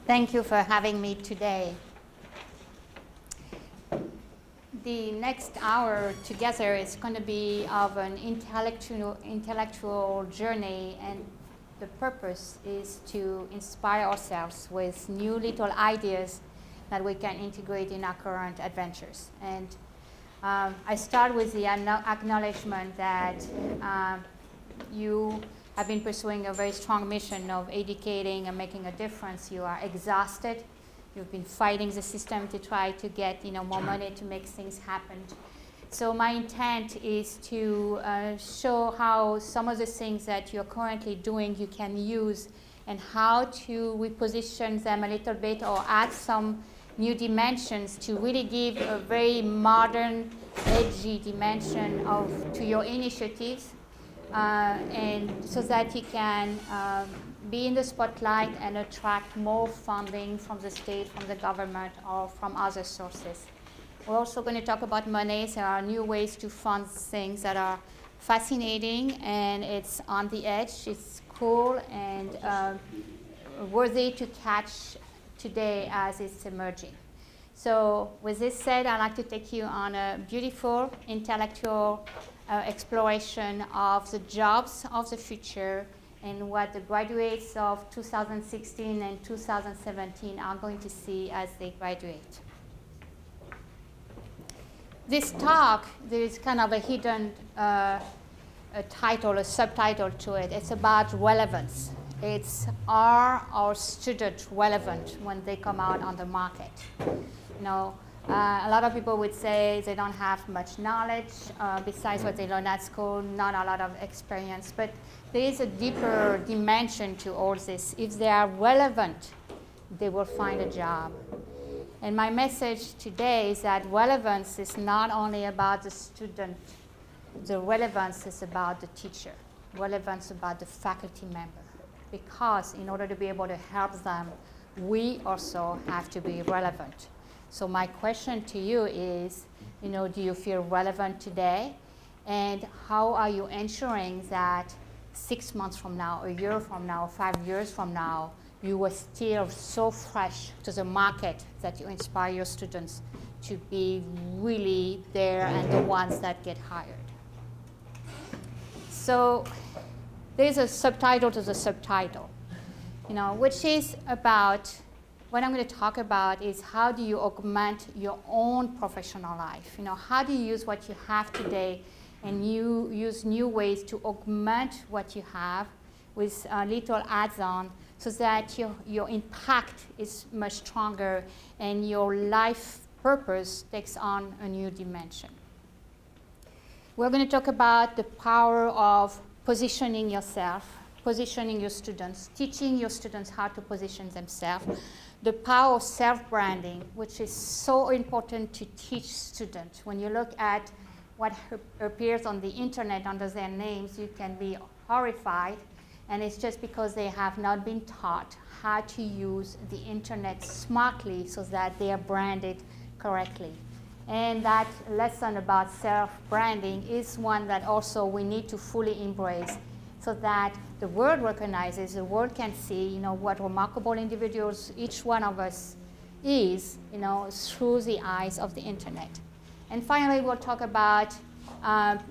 Thank you for having me today. The next hour together is going to be of an intellectual journey, and the purpose is to inspire ourselves with new little ideas that we can integrate in our current adventures. And I start with the acknowledgement that you have been pursuing a very strong mission of educating and making a difference. You are exhausted. You've been fighting the system to try to get more money to make things happen. So my intent is to show how some of the things that you're currently doing you can use, and how to reposition them a little bit or add some new dimensions to really give a very modern, edgy dimension to your initiatives, and so that you can be in the spotlight and attract more funding from the state, from the government, or from other sources. We're also going to talk about money. There are new ways to fund things that are fascinating, and it's on the edge. It's cool and worthy to catch today as it's emerging. So with this said, I'd like to take you on a beautiful intellectual exploration of the jobs of the future and what the graduates of 2016 and 2017 are going to see as they graduate. This talk, there is kind of a hidden title, a subtitle to it. It's about relevance. It's, are our students relevant when they come out on the market? A lot of people would say they don't have much knowledge besides what they learn at school, not a lot of experience. But there is a deeper dimension to all this. If they are relevant, they will find a job. And my message today is that relevance is not only about the student. The relevance is about the teacher. Relevance about the faculty member. Because in order to be able to help them, we also have to be relevant. So my question to you is, do you feel relevant today? And how are you ensuring that 6 months from now, a year from now, 5 years from now, you are still so fresh to the market that you inspire your students to be really there and the ones that get hired? So there's a subtitle to the subtitle, which is about, what I'm going to talk about is how do you augment your own professional life? How do you use what you have today and you use new ways to augment what you have with little adds-on so that your impact is much stronger and your life purpose takes on a new dimension. We're going to talk about the power of positioning yourself, positioning your students, teaching your students how to position themselves, the power of self-branding, which is so important to teach students. When you look at what appears on the internet under their names, you can be horrified, and it's just because they have not been taught how to use the internet smartly so that they are branded correctly. And that lesson about self-branding is one that also we need to fully embrace so that the world recognizes, the world can see, what remarkable individuals each one of us is, through the eyes of the internet. And finally, we'll talk about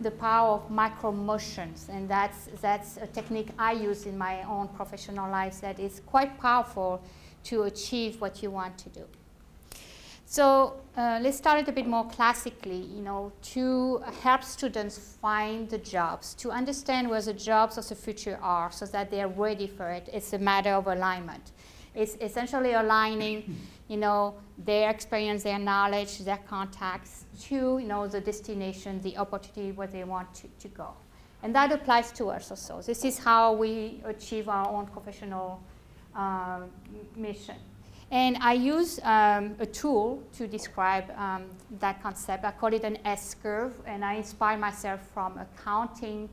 the power of micro-motions, and that's a technique I use in my own professional life that is quite powerful to achieve what you want to do. So let's start it a bit more classically, to help students find the jobs, to understand where the jobs of the future are so that they are ready for it. It's a matter of alignment. It's essentially aligning, their experience, their knowledge, their contacts to, the destination, the opportunity where they want to go. And that applies to us also. This is how we achieve our own professional mission. And I use a tool to describe that concept. I call it an S-curve, and I inspire myself from accounting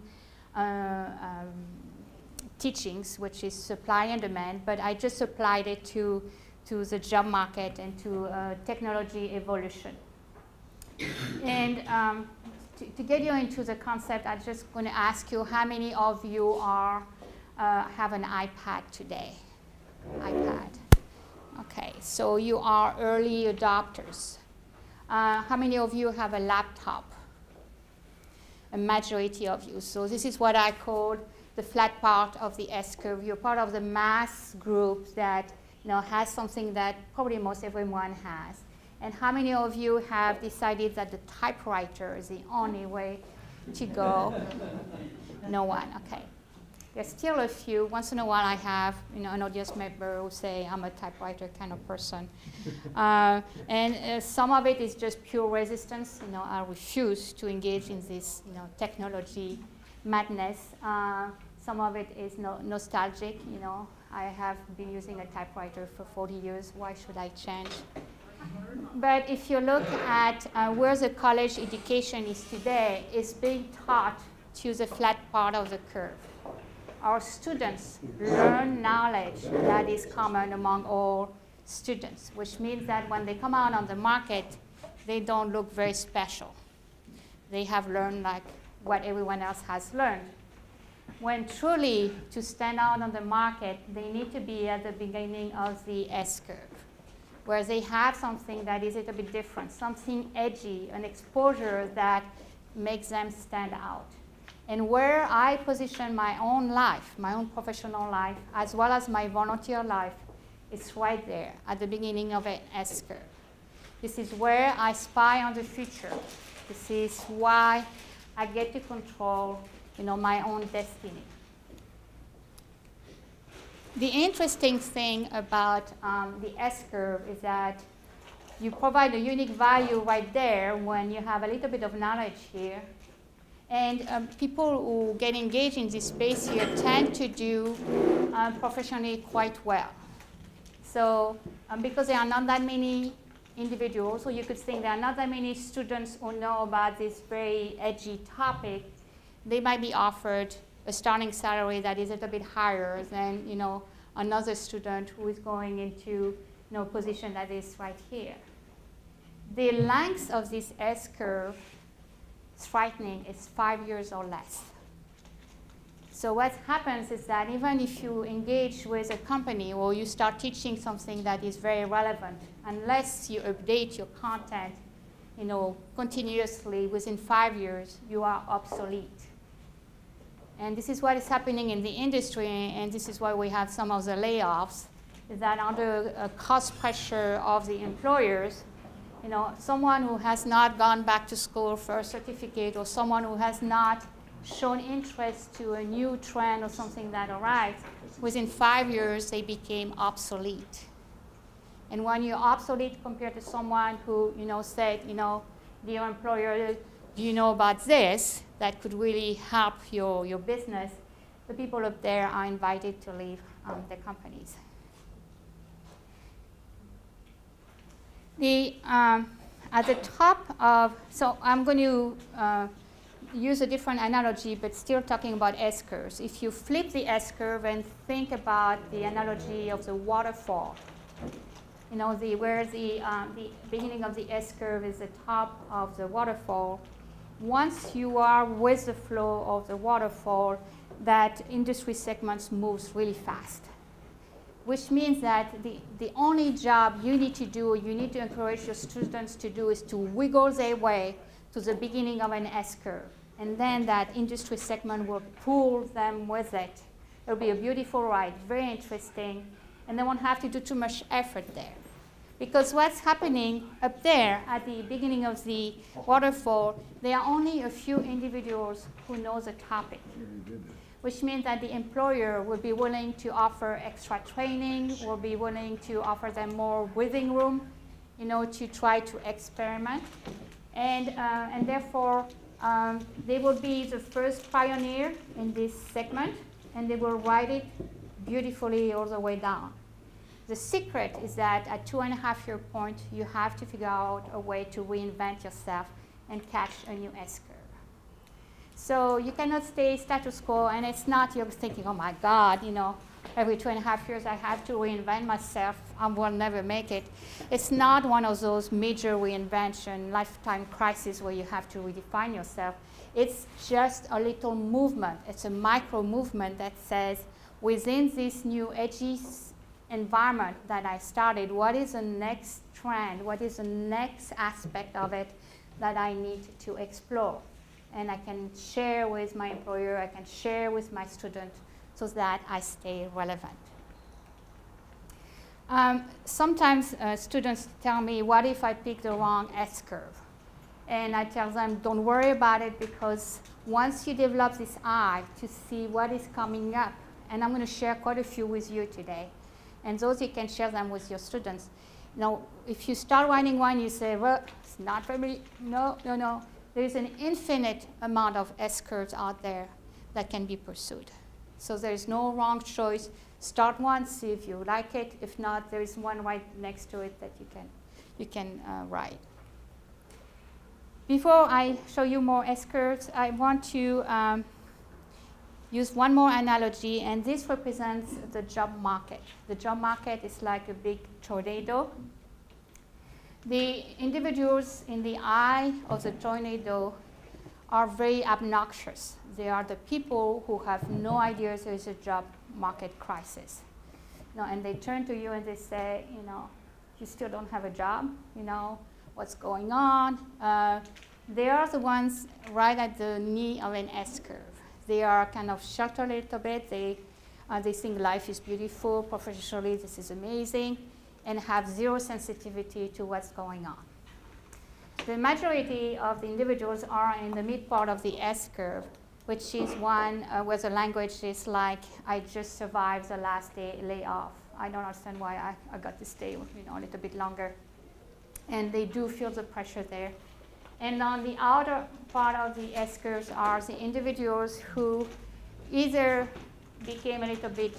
teachings, which is supply and demand, but I just applied it to the job market and to technology evolution. And to get you into the concept, I'm just going to ask you how many of you have an iPad today? iPad. Okay, so you are early adopters. How many of you have a laptop? A majority of you. So this is what I call the flat part of the S-curve. You're part of the mass group that has something that probably most everyone has. And how many of you have decided that the typewriter is the only way to go? No one, okay. There's still a few. Once in a while I have an audience member who say, I'm a typewriter kind of person. And some of it is just pure resistance. I refuse to engage in this technology madness. Some of it is nostalgic. I have been using a typewriter for 40 years. Why should I change? But if you look at where the college education is today, it's being taught to use the flat part of the curve. Our students learn knowledge that is common among all students, which means that when they come out on the market, they don't look very special. They have learned like what everyone else has learned. When truly to stand out on the market, they need to be at the beginning of the S-curve, where they have something that is a little bit different, something edgy, an exposure that makes them stand out. And where I position my own life, my own professional life, as well as my volunteer life, is right there at the beginning of an S-curve. This is where I spy on the future. This is why I get to control my own destiny. The interesting thing about the S-curve is that you provide a unique value right there when you have a little bit of knowledge here. And people who get engaged in this space here tend to do professionally quite well. So because there are not that many individuals, so you could think there are not that many students who know about this very edgy topic, they might be offered a starting salary that is a little bit higher than another student who is going into a position that is right here. The length of this S-curve is frightening. It's 5 years or less. So what happens is that even if you engage with a company or you start teaching something that is very relevant, unless you update your content continuously, within 5 years, you are obsolete. And this is what is happening in the industry, and this is why we have some of the layoffs, is that under cost pressure of the employers, someone who has not gone back to school for a certificate or someone who has not shown interest to a new trend or something that arrives, within 5 years, they became obsolete. And when you're obsolete compared to someone who, said, dear employer, do you know about this that could really help your business, the people up there are invited to leave the companies. At the top of, so I'm going to use a different analogy, but still talking about S-curves. If you flip the S-curve and think about the analogy of the waterfall, where the beginning of the S-curve is the top of the waterfall, once you are with the flow of the waterfall, that industry segments moves really fast, which means that the only job you need to do, you need to encourage your students to do, is to wiggle their way to the beginning of an S-curve. And then that industry segment will pull them with it. It'll be a beautiful ride, very interesting, and they won't have to do too much effort there. Because what's happening up there at the beginning of the waterfall, there are only a few individuals who know the topic, which means that the employer will be willing to offer extra training, will be willing to offer them more breathing room, to try to experiment. And therefore, they will be the first pioneer in this segment, and they will ride it beautifully all the way down. The secret is that at 2.5-year point, you have to figure out a way to reinvent yourself and catch a new S-curve. So you cannot stay status quo, and it's not you're thinking, oh my God, every 2.5 years I have to reinvent myself, I will never make it. It's not one of those major reinvention, lifetime crises where you have to redefine yourself. It's just a little movement. It's a micro movement that says, within this new edgy environment that I started, what is the next trend, what is the next aspect of it that I need to explore. And I can share with my employer, I can share with my student so that I stay relevant. Sometimes students tell me, what if I pick the wrong S-curve? And I tell them, don't worry about it, because once you develop this eye to see what is coming up, and I'm going to share quite a few with you today, and those you can share them with your students. Now, if you start writing one, you say, well, it's not very, no. There's an infinite amount of S-curves out there that can be pursued. So there's no wrong choice. Start one, see if you like it. If not, there is one right next to it that you can write. Before I show you more S-curves, I want to use one more analogy, and this represents the job market. The job market is like a big tornado. The individuals in the eye of the tornado are very obnoxious. They are the people who have no idea there is a job market crisis. And they turn to you and they say, you still don't have a job, what's going on? They are the ones right at the knee of an S-curve. They are kind of sheltered a little bit. They think life is beautiful, professionally this is amazing, and have zero sensitivity to what's going on. The majority of the individuals are in the mid part of the S-curve, which is one where the language is like, I just survived the last day layoff. I don't understand why I got to stay a little bit longer. And they do feel the pressure there. And on the outer part of the S-curves are the individuals who either became a little bit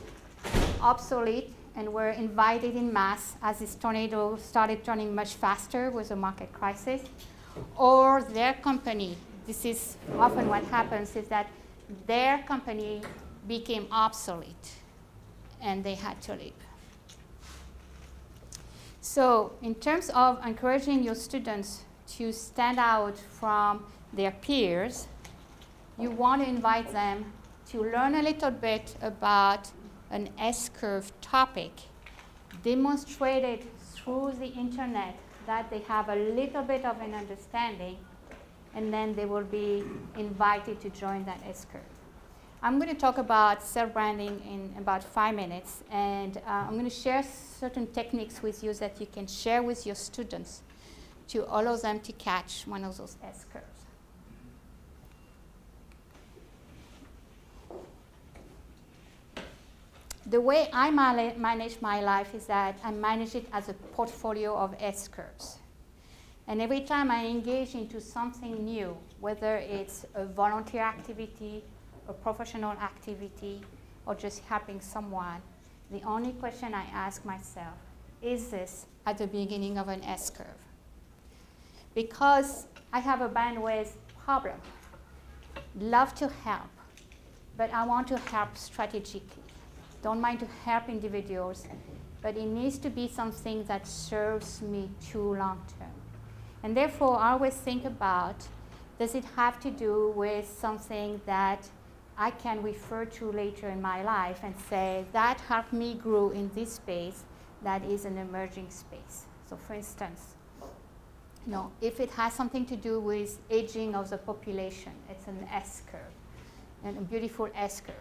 obsolete and were invited in mass as this tornado started turning much faster with the market crisis, or their company. This is often what happens, is that their company became obsolete and they had to leave. So in terms of encouraging your students to stand out from their peers, you want to invite them to learn a little bit about an S-curve topic, demonstrated through the internet that they have a little bit of an understanding, and then they will be invited to join that S-curve. I'm going to talk about self-branding in about 5 minutes, and I'm going to share certain techniques with you that you can share with your students to allow them to catch one of those S-curves. The way I manage my life is that I manage it as a portfolio of S-curves. And every time I engage into something new, whether it's a volunteer activity, a professional activity, or just helping someone, the only question I ask myself, is this at the beginning of an S-curve? Because I have a bandwidth problem. Love to help, but I want to help strategically. Don't mind to help individuals, but it needs to be something that serves me too long term. And therefore, I always think about, does it have to do with something that I can refer to later in my life and say, that helped me grow in this space that is an emerging space. So for instance, if it has something to do with aging of the population, it's an S-curve, and a beautiful S-curve.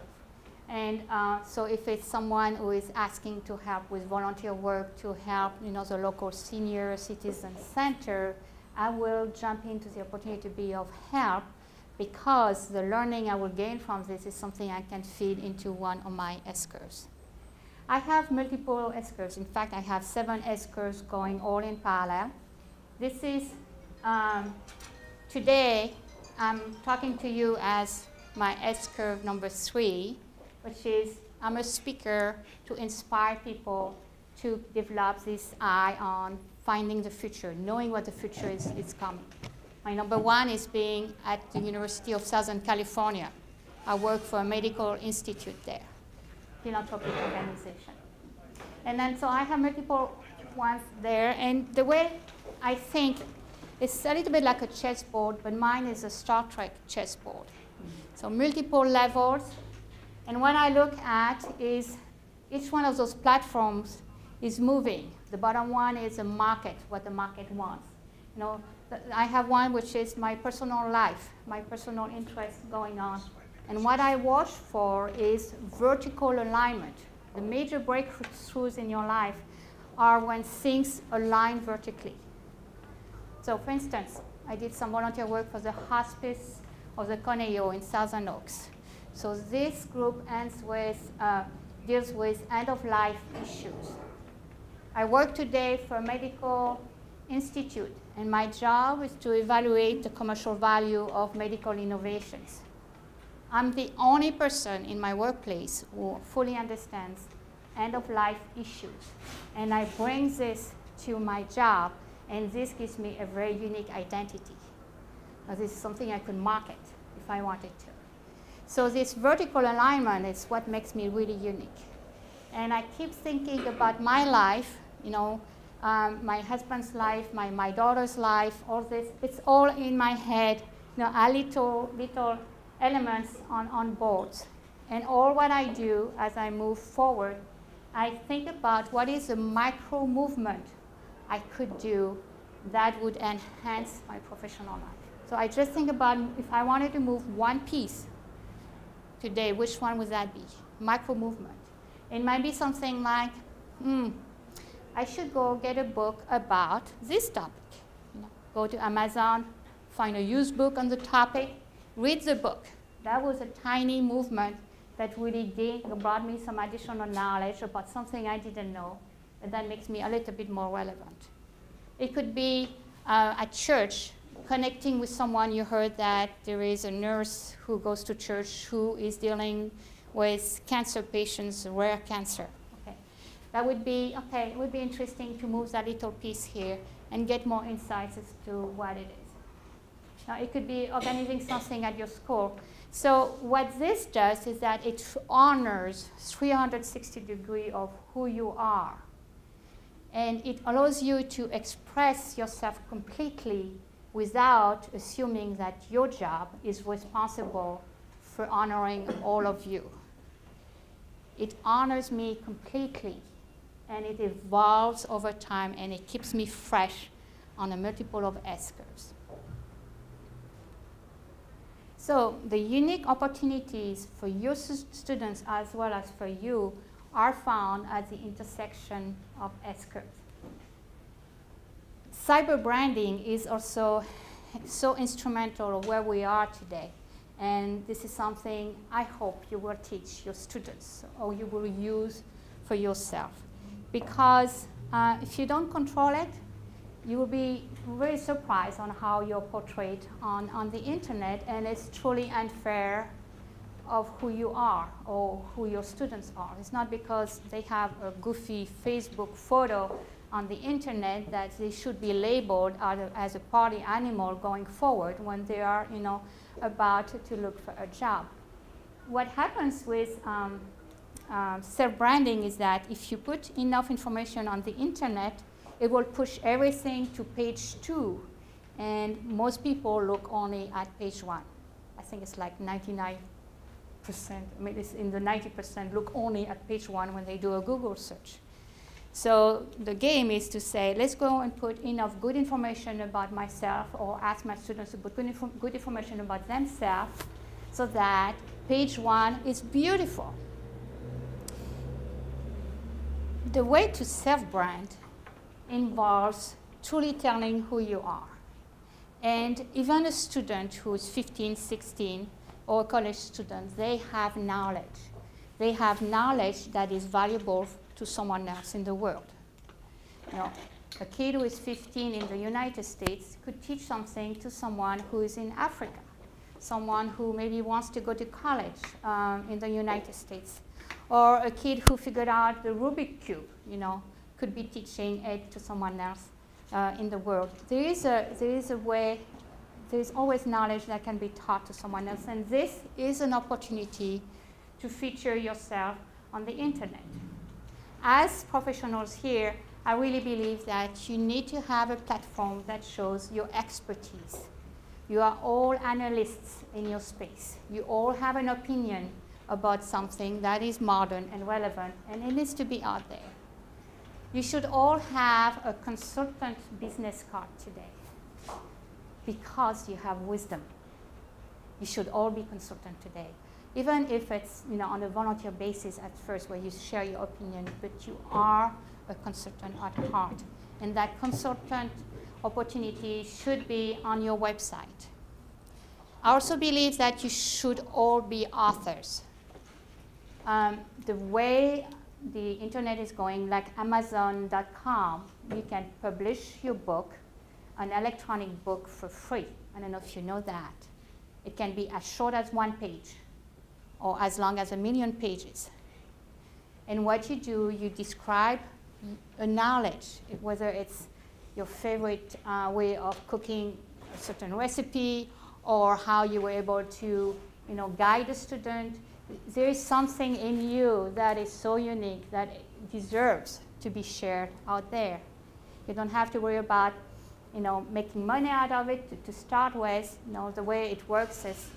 And so if it's someone who is asking to help with volunteer work to help the local senior citizen center, I will jump into the opportunity to be of help, because the learning I will gain from this is something I can feed into one of my S-curves. I have multiple S-curves. In fact, I have 7 S-curves going all in parallel. This is, today, I'm talking to you as my S-curve number 3, which is I'm a speaker to inspire people to develop this eye on finding the future, knowing what the future is coming. My number 1 is being at the University of Southern California. I work for a medical institute there, philanthropic organization. And then so I have multiple ones there, and the way I think it's a little bit like a chessboard, but mine is a Star Trek chessboard. So multiple levels. And what I look at is each one of those platforms is moving. The bottom one is the market, what the market wants. You know, I have one which is my personal life, my personal interests going on. And what I watch for is vertical alignment. The major breakthroughs in your life are when things align vertically. So for instance, I did some volunteer work for the hospice of the Conejo in Thousand Oaks. So this group deals with end-of-life issues. I work today for a medical institute, and my job is to evaluate the commercial value of medical innovations. I'm the only person in my workplace who fully understands end-of-life issues, and I bring this to my job, and this gives me a very unique identity. This is something I could market if I wanted to. So this vertical alignment is what makes me really unique. And I keep thinking about my life, you know, my husband's life, my daughter's life, all this. It's all in my head, you know, little elements on boards. And all what I do as I move forward, I think about what is a micro movement I could do that would enhance my professional life. So I just think about if I wanted to move one piece today, which one would that be? Micro movement. It might be something like, I should go get a book about this topic. You know, go to Amazon, find a used book on the topic, read the book. That was a tiny movement that really brought me some additional knowledge about something I didn't know, and that makes me a little bit more relevant. It could be at church, connecting with someone. You heard that there is a nurse who goes to church who is dealing with cancer patients, rare cancer. Okay. That would be, okay, it would be interesting to move that little piece here and get more insights as to what it is. Now, it could be organizing something at your school. So what this does is that it honors 360 degrees of who you are. And it allows you to express yourself completely without assuming that your job is responsible for honoring all of you. It honors me completely, and it evolves over time, and it keeps me fresh on a multiple of S-curves. So the unique opportunities for your students as well as for you are found at the intersection of S-curves. Cyber branding is also so instrumental of where we are today. And this is something I hope you will teach your students or you will use for yourself. Because if you don't control it, you will be very surprised on how you're portrayed on the internet, and it's truly unfair of who you are or who your students are. It's not because they have a goofy Facebook photo on the internet that they should be labeled as a party animal going forward when they are, you know, about to look for a job. What happens with self-branding is that if you put enough information on the internet, it will push everything to page 2, and most people look only at page 1. I think it's like 99%, maybe it's in the 90% look only at page 1 when they do a Google search. So the game is to say, let's go and put enough good information about myself, or ask my students to put good information about themselves, so that page 1 is beautiful. The way to self-brand involves truly telling who you are. And even a student who is 15, 16, or a college student, they have knowledge. They have knowledge that is valuable to someone else in the world. You know, a kid who is 15 in the United States could teach something to someone who is in Africa, someone who maybe wants to go to college in the United States, or a kid who figured out the Rubik's Cube, you know, could be teaching it to someone else in the world. There is a way, there is always knowledge that can be taught to someone else, and this is an opportunity to feature yourself on the internet. As professionals here, I really believe that you need to have a platform that shows your expertise. You are all analysts in your space. You all have an opinion about something that is modern and relevant, and it needs to be out there. You should all have a consultant business card today because you have wisdom. You should all be consultant today, even if it's on a volunteer basis at first where you share your opinion, but you are a consultant at heart. And that consultant opportunity should be on your website. I also believe that you should all be authors. The way the internet is going, like Amazon.com, you can publish your book, an electronic book, for free. I don't know if you know that. It can be as short as 1 page or as long as 1 million pages. And what you do, you describe a knowledge, whether it's your favorite way of cooking a certain recipe or how you were able to guide a student. There is something in you that is so unique that deserves to be shared out there. You don't have to worry about making money out of it to start with. The way it works is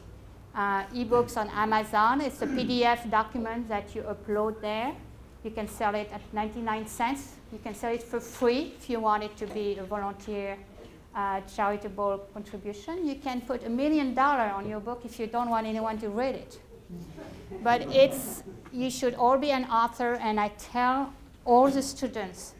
ebooks on Amazon. It's a PDF document that you upload there. You can sell it at 99 cents. You can sell it for free if you want it to be a volunteer charitable contribution. You can put $1 million on your book if you don't want anyone to read it. But you should all be an author, and I tell all the students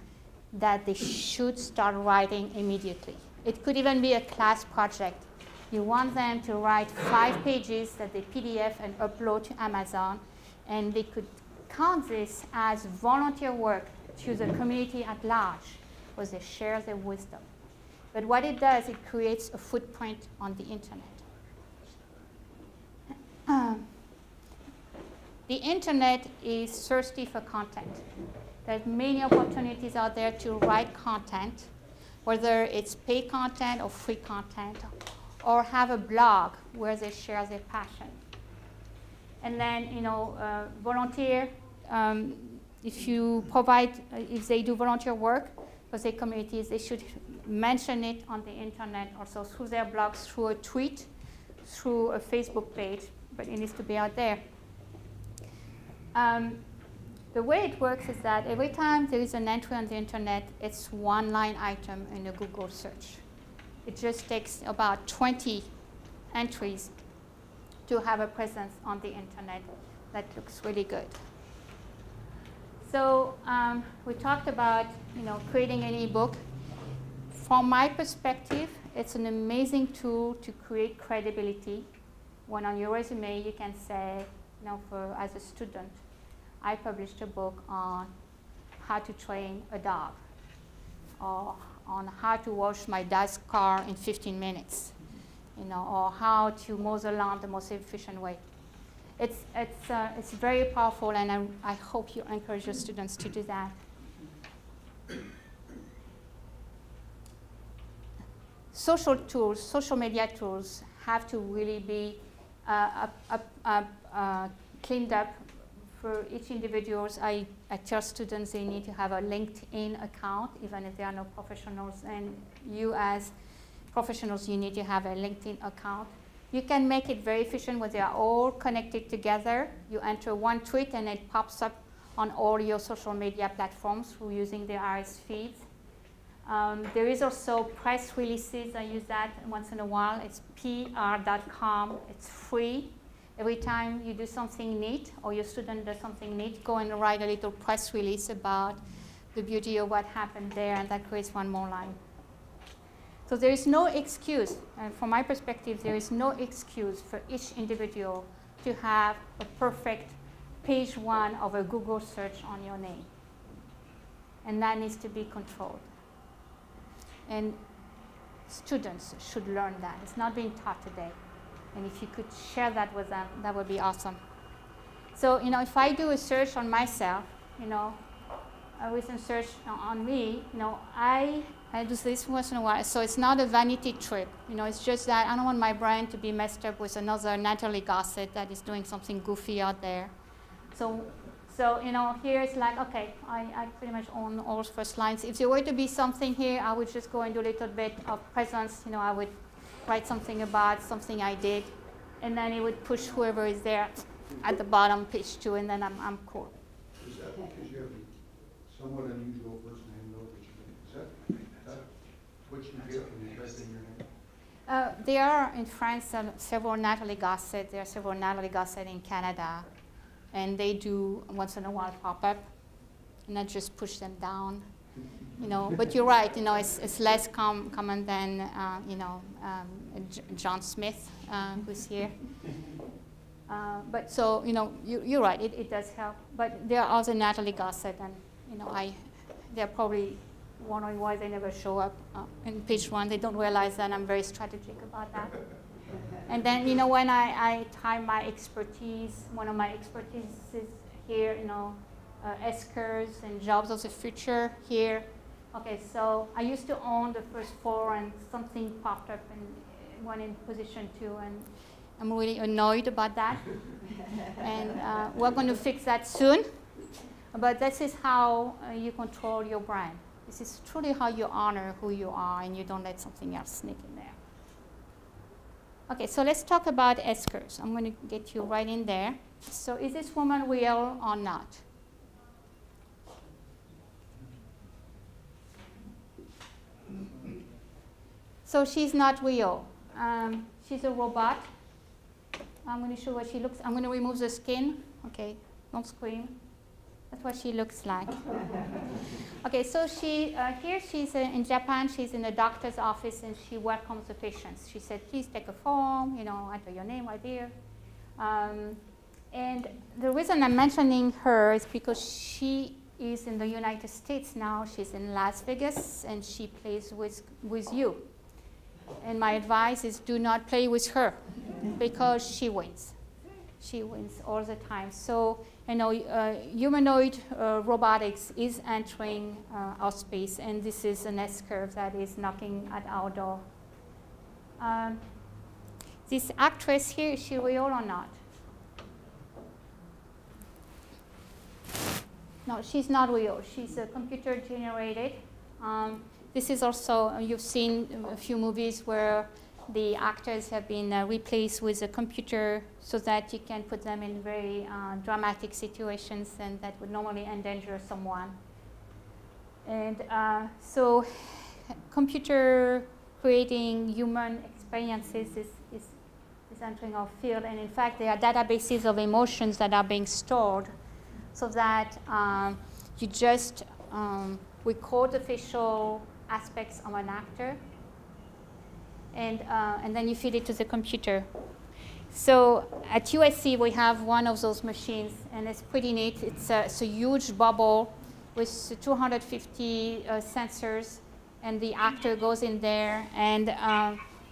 that they should start writing immediately. It could even be a class project. You want them to write 5 pages that they PDF and upload to Amazon, and they could count this as volunteer work to the community at large, because they share their wisdom. But what it does, it creates a footprint on the internet. The internet is thirsty for content. There's many opportunities out there to write content, whether it's paid content or free content, or have a blog where they share their passion. And then, volunteer, if they do volunteer work for their communities, they should mention it on the internet, also through their blogs, through a tweet, through a Facebook page, but it needs to be out there. The way it works is that every time there is an entry on the internet, it's one line item in a Google search. It just takes about 20 entries to have a presence on the internet that looks really good. So we talked about creating an ebook. From my perspective, it's an amazing tool to create credibility. When on your resume you can say, as a student, I published a book on how to train a dog, or on how to wash my dad's car in 15 minutes, or how to mow the lawn the most efficient way. It's very powerful, and I hope you encourage your students to do that. Social tools, social media tools have to really be cleaned up for each individual. I tell students they need to have a LinkedIn account, even if they are not professionals. And you as professionals, you need to have a LinkedIn account. You can make it very efficient when they are all connected together. You enter one tweet and it pops up on all your social media platforms through using the RSS feeds. There is also press releases. I use that once in a while. It's pr.com. It's free. Every time you do something neat or your student does something neat, go and write a little press release about the beauty of what happened there, and that creates one more line. So there is no excuse, and from my perspective, there is no excuse for each individual to have a perfect page 1 of a Google search on your name. And that needs to be controlled. And students should learn that. It's not being taught today. And if you could share that with them, that would be awesome. So, if I do a search on myself, a recent search on me, I do this once in a while. So it's not a vanity trip. It's just that I don't want my brain to be messed up with another Natalie Gossett that is doing something goofy out there. So here it's like, okay, I pretty much own all first lines. If there were to be something here, I would just go and do a little bit of presence. I would write something about something I did, and then it would push whoever is there at the bottom, page 2, and then I'm cool. Is that because you have a somewhat unusual first name, though? Is that what you get from investing your name? There are in France several Nathalie Gosset. There are several Nathalie Gosset in Canada, and they do once in a while pop up, and I just push them down. You know, but you're right. You know, it's less common than John Smith, who's here. But so you know, you're right. It does help. But there are other Nathalie Gosset, and you know, they're probably wondering why they never show up in page 1. They don't realize that I'm very strategic about that. And then you know, when I tie my expertise, one of my expertise is here. You know, S-curves and jobs of the future here. Okay, so I used to own the first 4, and something popped up and went in position 2, and I'm really annoyed about that. And we're going to fix that soon. But this is how you control your brand. This is truly how you honor who you are, and you don't let something else sneak in there. Okay, so let's talk about S-curves. I'm going to get you right in there. So is this woman real or not? So she's not real. She's a robot. I'm going to show what she looks. I'm going to remove the skin. Okay, don't scream. That's what she looks like. Okay, so here she's in Japan. She's in the doctor's office, and she welcomes the patients. She said, "Please take a form. You know, enter your name right here." And the reason I'm mentioning her is because she is in the United States now. She's in Las Vegas, and she plays with you. And my advice is do not play with her, because she wins. She wins all the time. So, you know, humanoid robotics is entering our space, and this is an S-curve that is knocking at our door. This actress here, is she real or not? No, she's not real. She's computer generated. This is also, you've seen a few movies where the actors have been replaced with a computer so that you can put them in very dramatic situations and that would normally endanger someone. And so computer creating human experiences is entering our field. And in fact, there are databases of emotions that are being stored so that you just record the facial aspects of an actor, and then you feed it to the computer. So at USC, we have one of those machines, and it's pretty neat. It's a huge bubble with 250 sensors, and the actor goes in there, and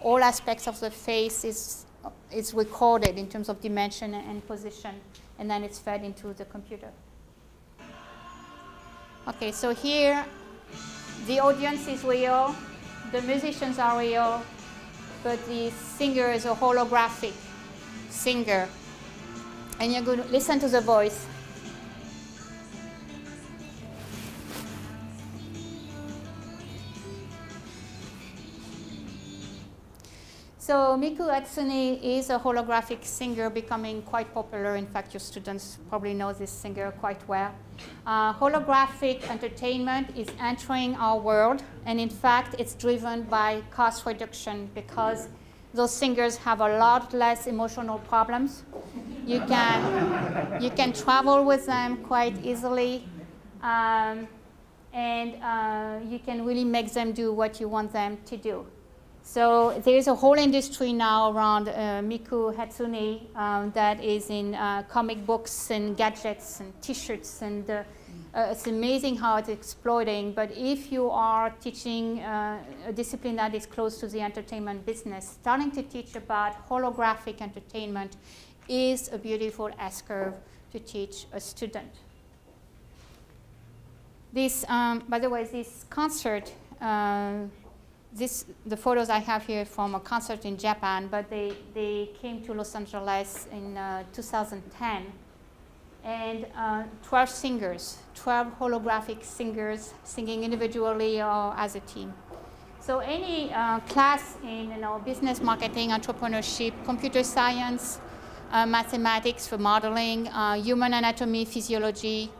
all aspects of the face is recorded in terms of dimension and position, and then it's fed into the computer. Okay, so here, the audience is real, the musicians are real, but the singer is a holographic singer. And you're going to listen to the voice. So Miku Hatsune is a holographic singer becoming quite popular. In fact, your students probably know this singer quite well. Holographic entertainment is entering our world, and in fact, it's driven by cost reduction because those singers have a lot less emotional problems. You can travel with them quite easily, and you can really make them do what you want them to do. So there's a whole industry now around Miku Hatsune that is in comic books and gadgets and T-shirts, and it's amazing how it's exploding. But if you are teaching a discipline that is close to the entertainment business, starting to teach about holographic entertainment is a beautiful S-curve to teach a student. This, by the way, this concert, the photos I have here from a concert in Japan, but they came to Los Angeles in 2010. And 12 singers, 12 holographic singers singing individually or as a team. So any class in business marketing, entrepreneurship, computer science, mathematics for modeling, human anatomy, physiology,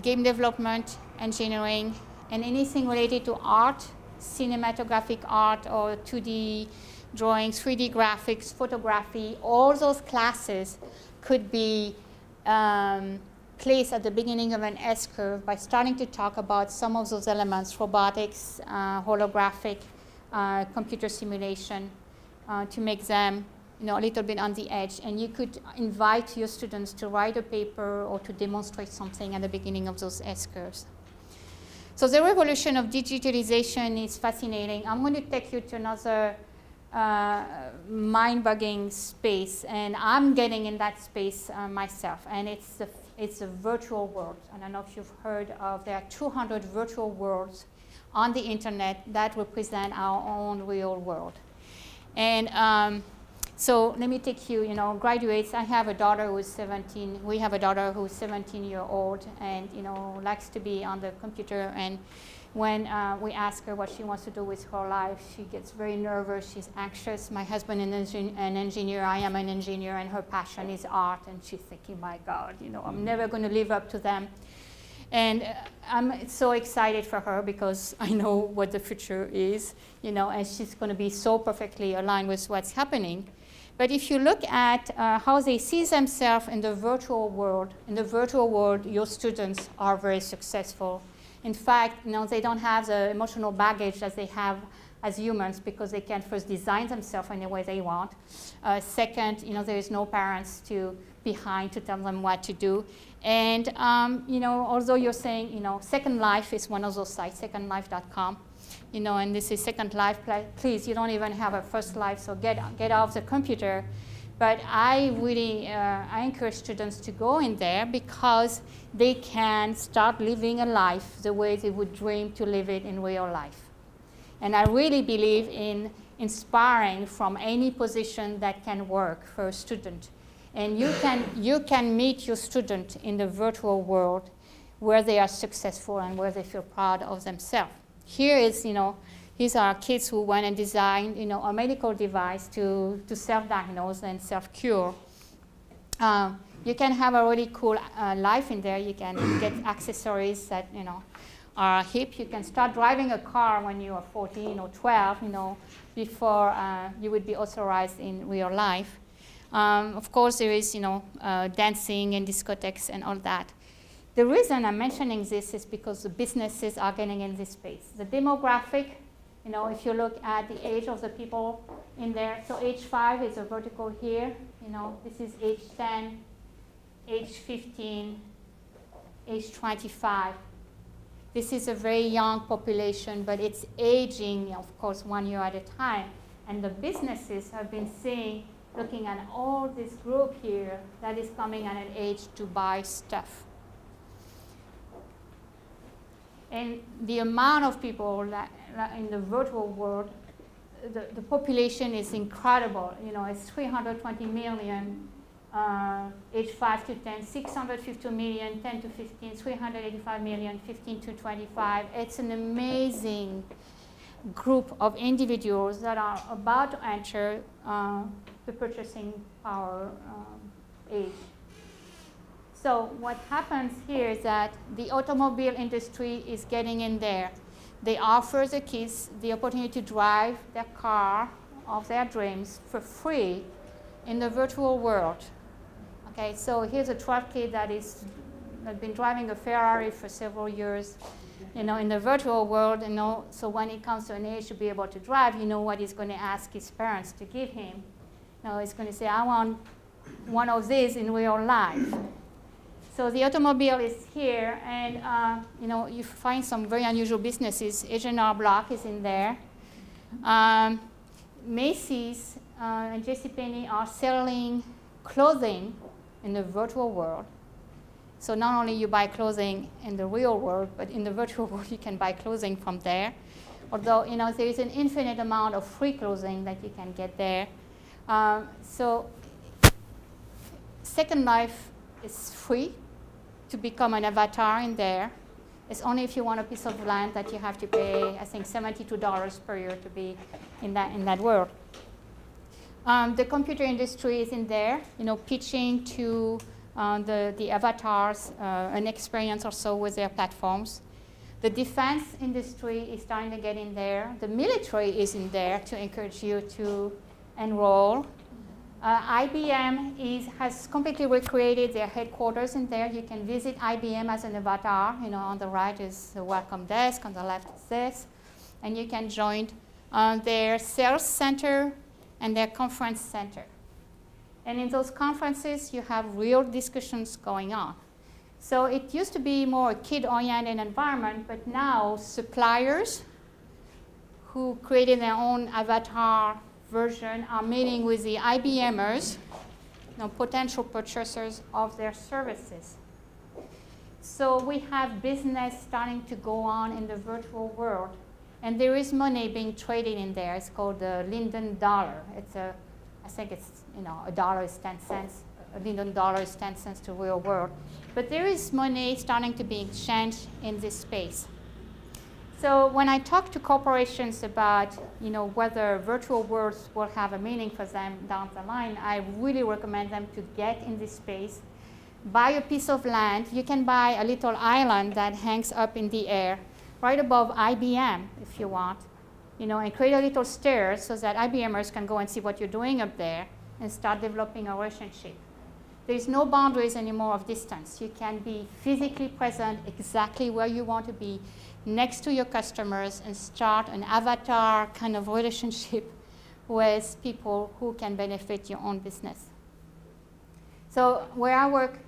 game development, engineering, and anything related to art, cinematographic art or 2D drawings, 3D graphics, photography. All those classes could be placed at the beginning of an S-curve by starting to talk about some of those elements, robotics, holographic, computer simulation, to make them a little bit on the edge. And you could invite your students to write a paper or to demonstrate something at the beginning of those S-curves. So the revolution of digitalization is fascinating. I'm going to take you to another mind-boggling space, and I'm getting in that space myself, and it's a virtual world. I don't know if you've heard of, there are 200 virtual worlds on the internet that represent our own real world. And so let me take you, graduates. I have a daughter who's 17. We have a daughter who's 17-year-old and, likes to be on the computer. And when we ask her what she wants to do with her life, she gets very nervous. She's anxious. My husband is an engineer. I am an engineer. And her passion is art. And she's thinking, my God, I'm never going to live up to them. And I'm so excited for her because I know what the future is, and she's going to be so perfectly aligned with what's happening. But if you look at how they see themselves in the virtual world, your students are very successful. In fact, they don't have the emotional baggage that they have as humans because they can first design themselves in the way they want. Second, there is no parents behind to tell them what to do. And although you're saying, Second Life is one of those sites, secondlife.com, and this is Second Life. Please, you don't even have a first life, so get off the computer. But I really I encourage students to go in there because they can start living a life the way they would dream to live it in real life. And I really believe in inspiring from any position that can work for a student. And you can meet your student in the virtual world where they are successful and where they feel proud of themselves. Here is, these are kids who went and designed, a medical device to self-diagnose and self-cure. You can have a really cool life in there. You can get accessories that, are hip. You can start driving a car when you are 14 or 12, before you would be authorized in real life. Of course, there is, dancing and discotheques and all that. The reason I'm mentioning this is because the businesses are getting in this space. The demographic, if you look at the age of the people in there, so age 5 is a vertical here. This is age 10, age 15, age 25. This is a very young population, but it's aging, of course, 1 year at a time. And the businesses have been looking at all this group here that is coming at an age to buy stuff. And the amount of people that in the virtual world, the population is incredible. It's 320 million, age 5 to 10, 650 million, 10 to 15, 385 million, 15 to 25. It's an amazing group of individuals that are about to enter the purchasing power age. So what happens here is that the automobile industry is getting in there. They offer the kids the opportunity to drive their car of their dreams for free in the virtual world. Okay, so here's a 12 kid that has been driving a Ferrari for several years, in the virtual world, so when it comes to an age to be able to drive, what he's going to ask his parents to give him. He's going to say, I want one of these in real life. So the automobile is here, and you find some very unusual businesses. H&R Block is in there. Macy's and JCPenney are selling clothing in the virtual world. So not only you buy clothing in the real world, but in the virtual world you can buy clothing from there. Although there is an infinite amount of free clothing that you can get there. So Second Life is free to become an avatar in there. It's only if you want a piece of land that you have to pay, I think, $72 per year to be in that world. The computer industry is in there, pitching to the avatars an experience or so with their platforms. The defense industry is starting to get in there. The military is in there to encourage you to enroll. IBM has completely recreated their headquarters in there. You can visit IBM as an avatar. On the right is the welcome desk, on the left is this. And you can join their sales center and their conference center. And in those conferences, you have real discussions going on. So it used to be more a kid-oriented environment, but now suppliers who created their own avatar version are meeting with the IBMers, potential purchasers of their services. So we have business starting to go on in the virtual world. And there is money being traded in there. It's called the Linden dollar. I think it's, a dollar is 10 cents. A Linden dollar is 10 cents to real world. But there is money starting to be exchanged in this space. So when I talk to corporations about, whether virtual worlds will have a meaning for them down the line, I really recommend them to get in this space, buy a piece of land. You can buy a little island that hangs up in the air, right above IBM, if you want, and create a little stairs so that IBMers can go and see what you're doing up there and start developing a relationship. There's no boundaries anymore of distance. You can be physically present exactly where you want to be, next to your customers, and start an avatar kind of relationship with people who can benefit your own business. So where I work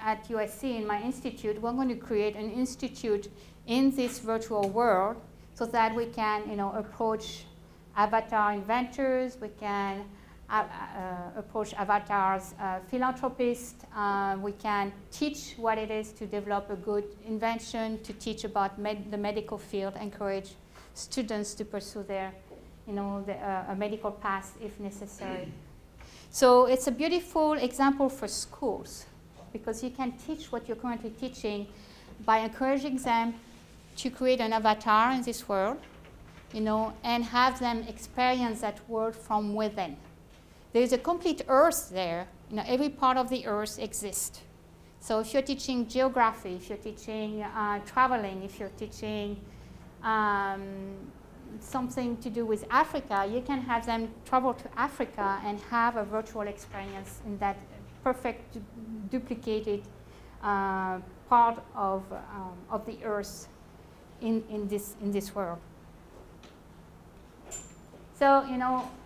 at USC in my institute, we're going to create an institute in this virtual world so that we can approach avatar inventors, we can approach avatars philanthropists, we can teach what it is to develop a good invention, to teach about the medical field, encourage students to pursue their a medical path if necessary. So it's a beautiful example for schools because you can teach what you're currently teaching by encouraging them to create an avatar in this world, and have them experience that world from within. There's a complete earth there. Every part of the earth exists. So if you're teaching geography, if you're teaching traveling, if you're teaching something to do with Africa, you can have them travel to Africa and have a virtual experience in that perfect duplicated part of the earth in this world. So,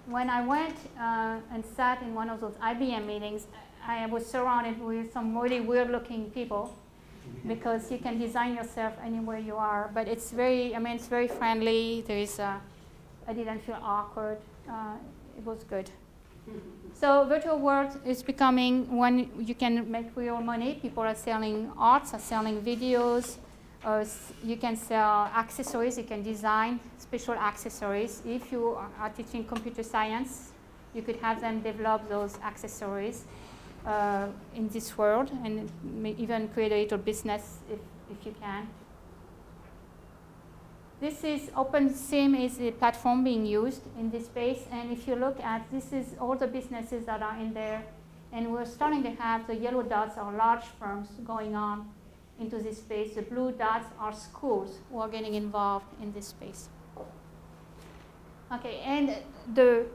when I went and sat in one of those IBM meetings, I was surrounded with some really weird-looking people because you can design yourself anywhere you are. But it's it's very friendly. I didn't feel awkward. It was good. So virtual world is becoming one you can make real money. People are selling arts, are selling videos. You can sell accessories. You can design special accessories. If you are teaching computer science, you could have them develop those accessories in this world and even create a little business if you can. This is OpenSIM is the platform being used in this space. And if you look at, this is all the businesses that are in there. And we're starting to have the yellow dots are large firms going on into this space. The blue dots are schools who are getting involved in this space. Okay, and the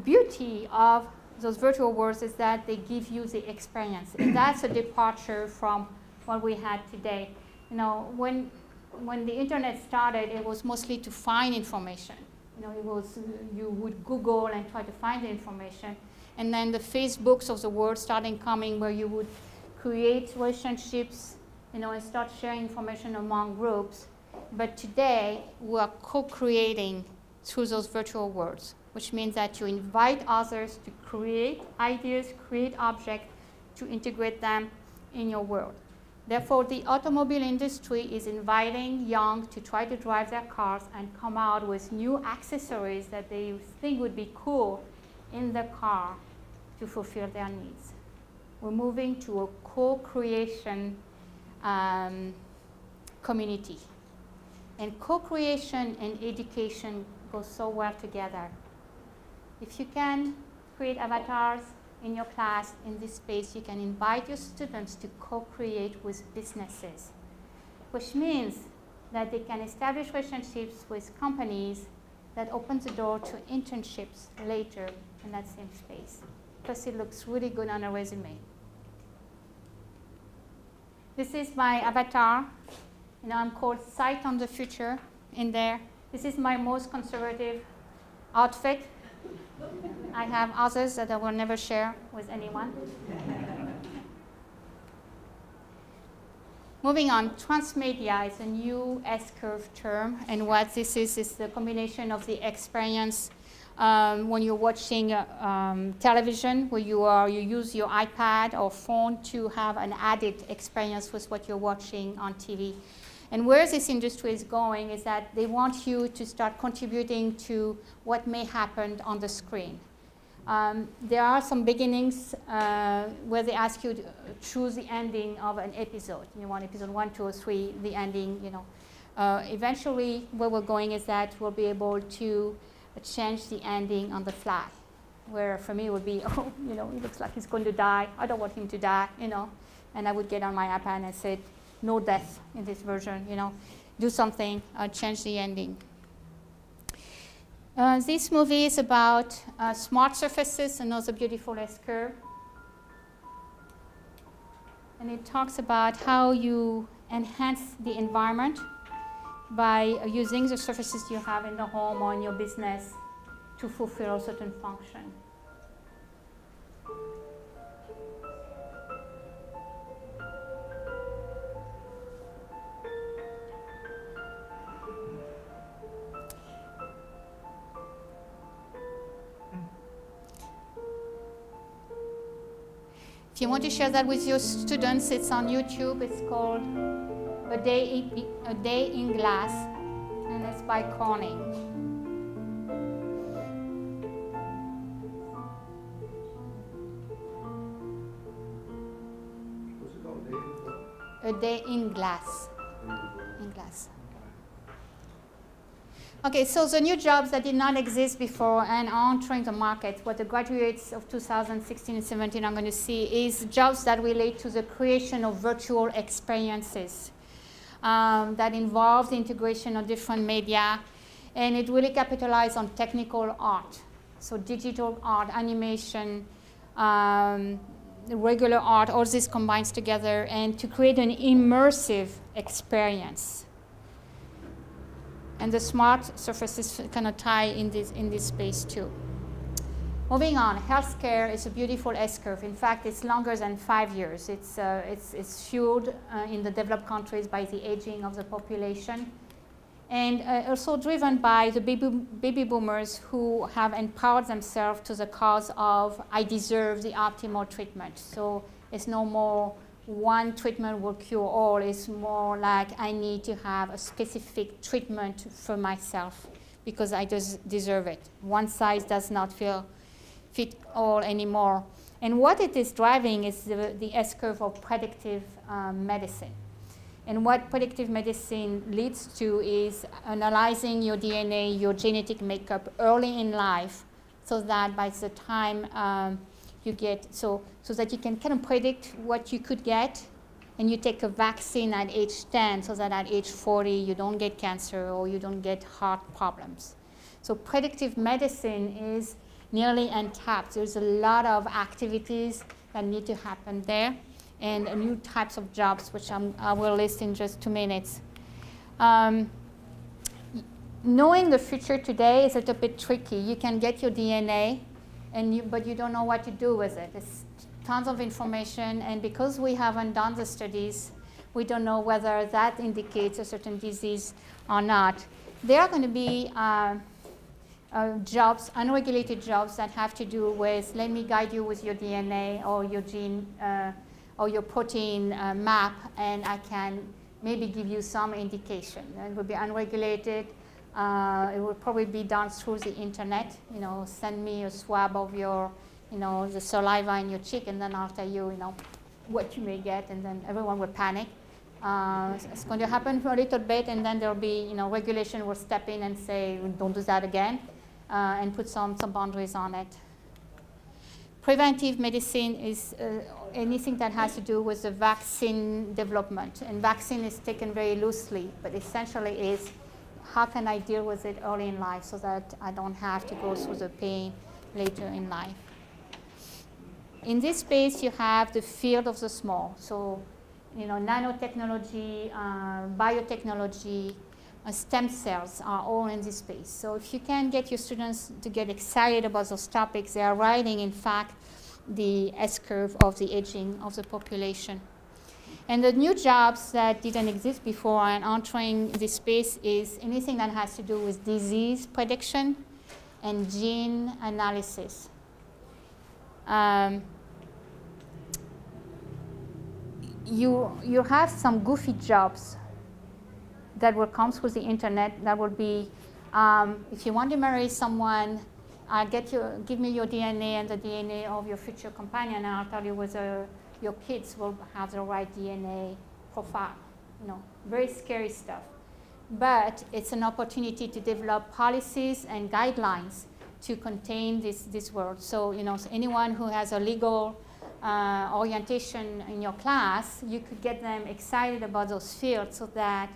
beauty of those virtual worlds is that they give you the experience. And that's a departure from what we had today. When the internet started, it was mostly to find information. You would Google and try to find the information. And then the Facebooks of the world started coming where you would create relationships, and start sharing information among groups. But today, we are co-creating through those virtual worlds, which means that you invite others to create ideas, create objects, to integrate them in your world. Therefore, the automobile industry is inviting young to try to drive their cars and come out with new accessories that they think would be cool in the car to fulfill their needs. We're moving to a co-creation community. And co-creation and education go so well together. If you can create avatars in your class, in this space, you can invite your students to co-create with businesses, which means that they can establish relationships with companies that open the door to internships later in that same space. Plus, it looks really good on a resume. This is my avatar. I'm called Sight on the Future in there. This is my most conservative outfit. I have others that I will never share with anyone. Moving on, transmedia is a new S-curve term, and what this is the combination of the experience when you're watching television, where you use your iPad or phone to have an added experience with what you're watching on TV. And where this industry is going is that they want you to start contributing to what may happen on the screen. There are some beginnings where they ask you to choose the ending of an episode. You want episode 1, 2, or 3, the ending, Eventually, where we're going is that we'll be able to change the ending on the fly. Where for me it would be, it looks like he's going to die. I don't want him to die, And I would get on my iPad and say, no death in this version, Do something, change the ending. This movie is about smart surfaces, another beautiful S-curve. And it talks about how you enhance the environment by using the surfaces you have in the home or in your business to fulfill a certain function. If you want to share that with your students, it's on YouTube. It's called A Day in Glass, and it's by Corning. What's it called? A Day in Glass. In glass. Okay, so the new jobs that did not exist before and are entering the market, what the graduates of 2016 and 17 are going to see is jobs that relate to the creation of virtual experiences that involve the integration of different media, and it really capitalizes on technical art. So digital art, animation, regular art, all this combines together and to create an immersive experience. And the smart surfaces kind of tie in this space too. Moving on, healthcare is a beautiful S-curve. In fact, it's longer than 5 years. It's fueled in the developed countries by the aging of the population, and also driven by the baby boomers who have empowered themselves to the cause of I deserve the optimal treatment. So it's no more one treatment will cure all. It's more like I need to have a specific treatment for myself because I just deserve it. One size does not fit all anymore. And what it is driving is the S-curve of predictive medicine. And what predictive medicine leads to is analyzing your DNA, your genetic makeup early in life, so that by the time you get, so that you can kind of predict what you could get, and you take a vaccine at age 10 so that at age 40 you don't get cancer or you don't get heart problems. So predictive medicine is nearly untapped. There's a lot of activities that need to happen there, and new types of jobs, which I will list in just 2 minutes. Knowing the future today is a little bit tricky. You can get your DNA, but you don't know what to do with it. It's tons of information, and because we haven't done the studies, we don't know whether that indicates a certain disease or not. There are going to be jobs, unregulated jobs that have to do with, let me guide you with your DNA or your gene or your protein map, and I can maybe give you some indication. It will be unregulated. It will probably be done through the internet. Send me a swab of your, the saliva in your cheek, and then I'll tell you, what you may get, and then everyone will panic. It's going to happen for a little bit, and then there'll be, regulation will step in and say, don't do that again. and put some boundaries on it. Preventive medicine is anything that has to do with the vaccine development. And vaccine is taken very loosely, but essentially is how can I deal with it early in life so that I don't have to go through the pain later in life. In this space, you have the field of the small. So, nanotechnology, biotechnology, stem cells are all in this space. So if you can get your students to get excited about those topics, they are riding, in fact, the S-curve of the aging of the population. And the new jobs that didn't exist before and entering this space is anything that has to do with disease prediction and gene analysis. You have some goofy jobs that will come through the internet. That will be, if you want to marry someone, give me your DNA and the DNA of your future companion, and I'll tell you whether your kids will have the right DNA profile. Very scary stuff. But it's an opportunity to develop policies and guidelines to contain this world. So, so anyone who has a legal orientation in your class, you could get them excited about those fields so that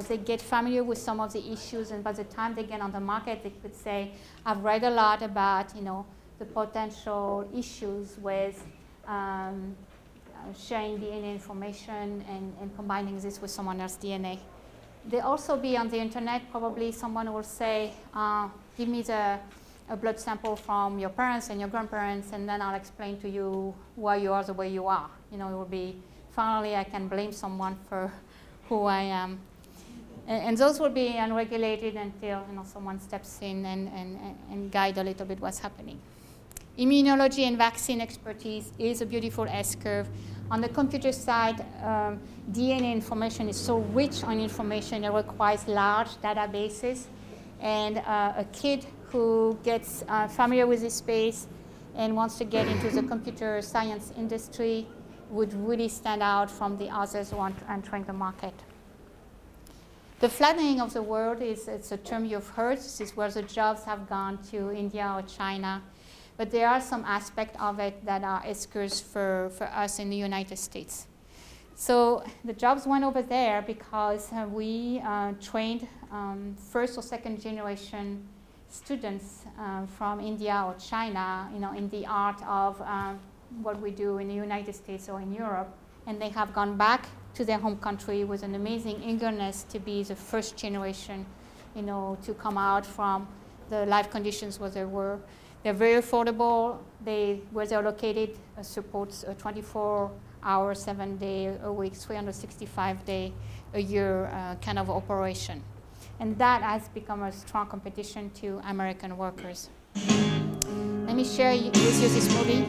they get familiar with some of the issues, and by the time they get on the market, they could say, I've read a lot about, the potential issues with sharing DNA information and combining this with someone else's DNA. They'll also be on the internet. Probably someone will say, give me a blood sample from your parents and your grandparents, and then I'll explain to you why you are the way you are. It will be, finally, I can blame someone for who I am. And those will be unregulated until someone steps in and guide a little bit what's happening. Immunology and vaccine expertise is a beautiful S-curve. On the computer side, DNA information is so rich on information, it requires large databases. And a kid who gets familiar with this space and wants to get into the computer science industry would really stand out from the others who are entering the market. The flattening of the world it's a term you've heard. This is where the jobs have gone to India or China. But there are some aspects of it that are S-curves for us in the United States. So the jobs went over there because we trained first or second generation students from India or China, in the art of what we do in the United States or in Europe. And they have gone back to their home country with an amazing eagerness to be the first generation, to come out from the life conditions where they were. They're very affordable. Where they're located supports a 24-hour, 7-day a week, 365-day a year kind of operation. And that has become a strong competition to American workers. Let me share with you this movie.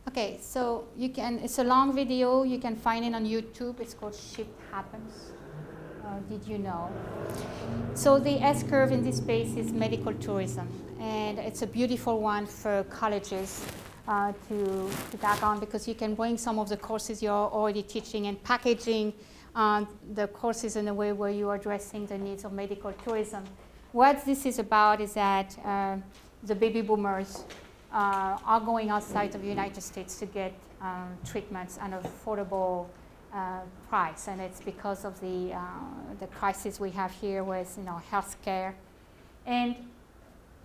Okay, so it's a long video. You can find it on YouTube. It's called Shift Happens. Did you know? So the S-curve in this space is medical tourism. And it's a beautiful one for colleges to tag on, because you can bring some of the courses you're already teaching and packaging the courses in a way where you are addressing the needs of medical tourism. What this is about is that the baby boomers are going outside of the United States to get treatments at an affordable price, and it's because of the crisis we have here with healthcare. And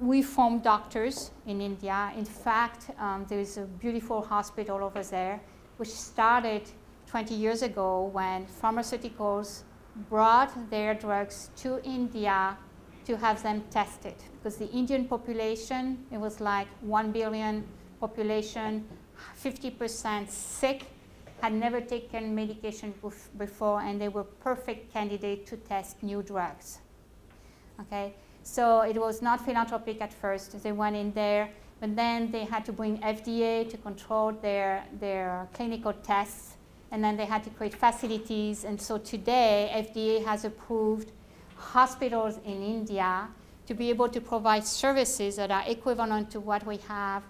we formed doctors in India. In fact, there is a beautiful hospital over there, which started 20 years ago when pharmaceuticals brought their drugs to India to have them tested. Because the Indian population, it was like 1 billion population, 50% sick, had never taken medication before, and they were perfect candidate to test new drugs. Okay, so it was not philanthropic at first. They went in there, but then they had to bring FDA to control their clinical tests, and then they had to create facilities. And so today, FDA has approved hospitals in India to be able to provide services that are equivalent to what we have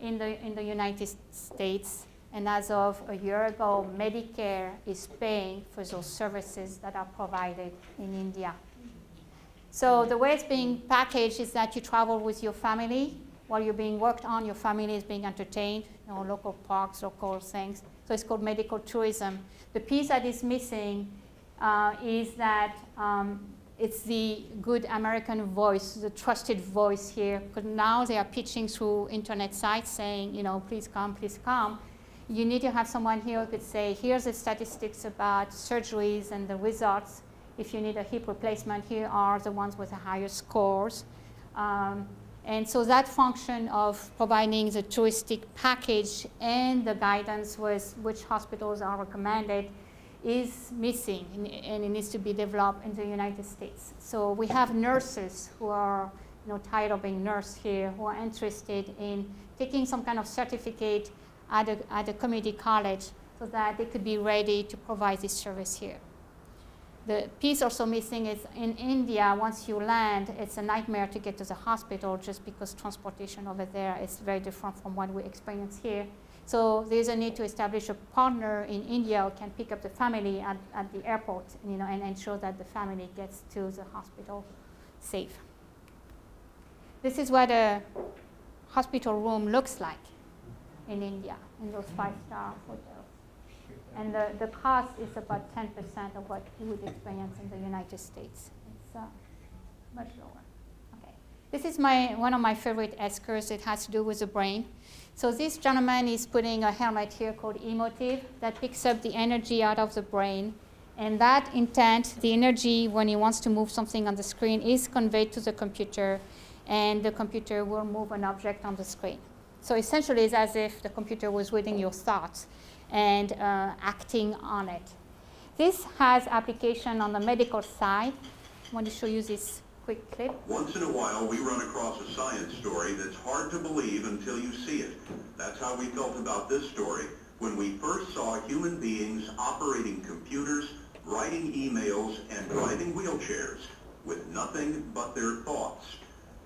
in the United States. And as of a year ago, Medicare is paying for those services that are provided in India. So the way it's being packaged is that you travel with your family. While you're being worked on, your family is being entertained, you know, local parks, local things. So it's called medical tourism. The piece that is missing is that it's the good American voice, the trusted voice here. Because now they are pitching through internet sites saying, you know, please come, please come. You need to have someone here who could say, here's the statistics about surgeries and the results. If you need a hip replacement, here are the ones with the higher scores. And so that function of providing the touristic package and the guidance with which hospitals are recommended is missing, and it needs to be developed in the United States. So we have nurses who are, you know, tired of being nurse here, who are interested in taking some kind of certificate at a community college so that they could be ready to provide this service here. The piece also missing is in India, once you land, it's a nightmare to get to the hospital just because transportation over there is very different from what we experience here. So there's a need to establish a partner in India who can pick up the family at the airport, you know, and ensure that the family gets to the hospital safe. This is what a hospital room looks like in India, in those 5-star hotels. And the cost is about 10% of what you would experience in the United States. It's much lower. Okay. This is one of my favorite eschers. It has to do with the brain. So this gentleman is putting a helmet here called Emotiv that picks up the energy out of the brain. And that intent, the energy when he wants to move something on the screen, is conveyed to the computer, and the computer will move an object on the screen. So essentially, it's as if the computer was reading your thoughts and acting on it. This has application on the medical side. I want to show you this quick clip. Once in a while, we run across a science story that's hard to believe until you see it. That's how we felt about this story when we first saw human beings operating computers, writing emails, and driving wheelchairs with nothing but their thoughts.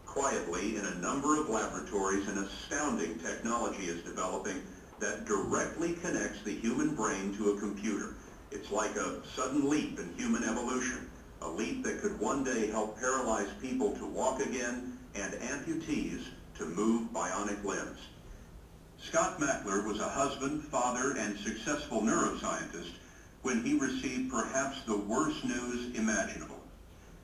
Quietly, in a number of laboratories, an astounding technology is developing that directly connects the human brain to a computer. It's like a sudden leap in human evolution, a leap that could one day help paralyzed people to walk again and amputees to move bionic limbs. Scott Mackler was a husband, father, and successful neuroscientist when he received perhaps the worst news imaginable.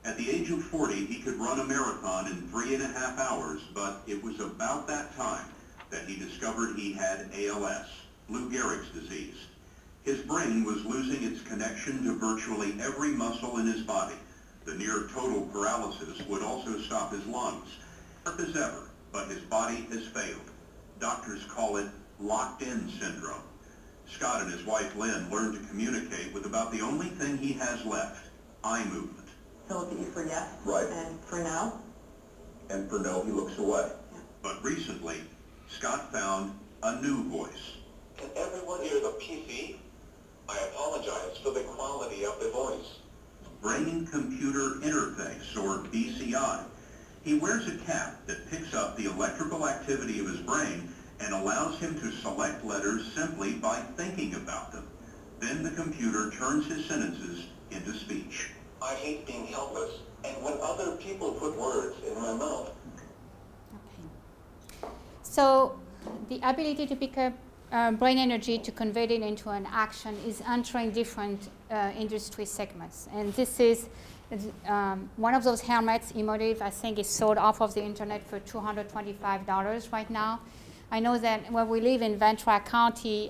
At the age of 40, he could run a marathon in 3.5 hours, but it was about that time that he discovered he had ALS, Lou Gehrig's disease. His brain was losing its connection to virtually every muscle in his body. The near total paralysis would also stop his lungs. Sharp as ever, but his body has failed. Doctors call it locked-in syndrome. Scott and his wife Lynn learned to communicate with about the only thing he has left, eye movement. He'll look at you for yes. Right. And for no. And for no, he looks away. Yeah. But recently, Scott found a new voice. Can everyone hear the PC? I apologize for the quality of the voice. Brain-computer interface, or BCI. He wears a cap that picks up the electrical activity of his brain and allows him to select letters simply by thinking about them. Then the computer turns his sentences into speech. I hate being helpless, and when other people put words in my mouth. Okay. So the ability to pick up brain energy to convert it into an action is entering different industry segments. And this is One of those helmets, Emotive, I think is sold off of the internet for $225 right now. I know that where we live in Ventura County,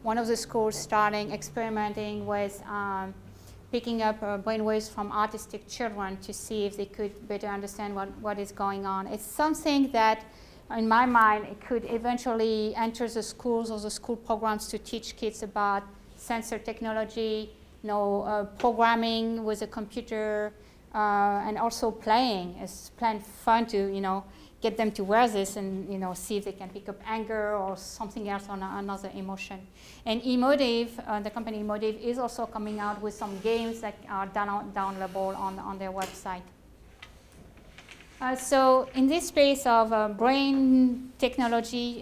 one of the schools starting experimenting with picking up brainwaves from autistic children to see if they could better understand what is going on. It's something that, in my mind, it could eventually enter the schools or the school programs to teach kids about sensor technology, programming with a computer, and also playing. It's fun to, get them to wear this and, see if they can pick up anger or something else on another emotion. And Emotive, the company Emotive, is also coming out with some games that are downloadable on their website. So in this space of brain technology,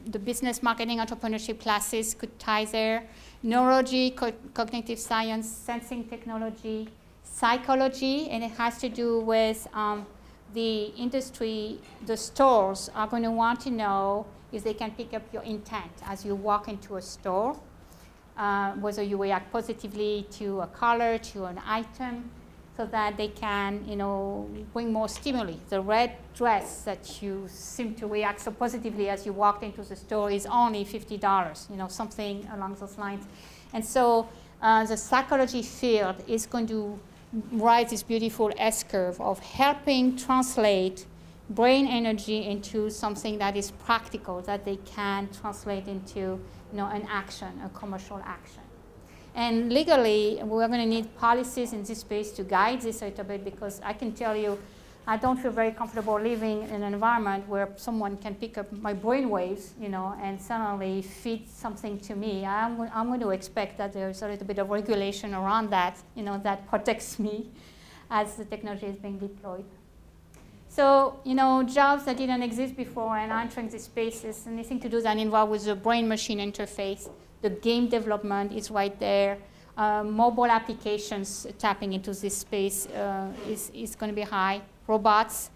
the business, marketing, entrepreneurship classes could tie there. Neurology, cognitive science, sensing technology, psychology, and it has to do with the industry. The stores are going to want to know if they can pick up your intent as you walk into a store, whether you react positively to a color, to an item, so that they can, bring more stimuli. The red dress that you seem to react so positively as you walked into the store is only $50, something along those lines. And so the psychology field is going to write this beautiful S-curve of helping translate brain energy into something that is practical, that they can translate into, an action, a commercial action. And legally, we're going to need policies in this space to guide this a little bit, because I can tell you, I don't feel very comfortable living in an environment where someone can pick up my brain waves, and suddenly feed something to me. I'm going to expect that there's a little bit of regulation around that, that protects me as the technology is being deployed. So, jobs that didn't exist before and entering this space is anything to do that involved with the brain-machine interface. The game development is right there. Mobile applications tapping into this space is going to be high. Robots,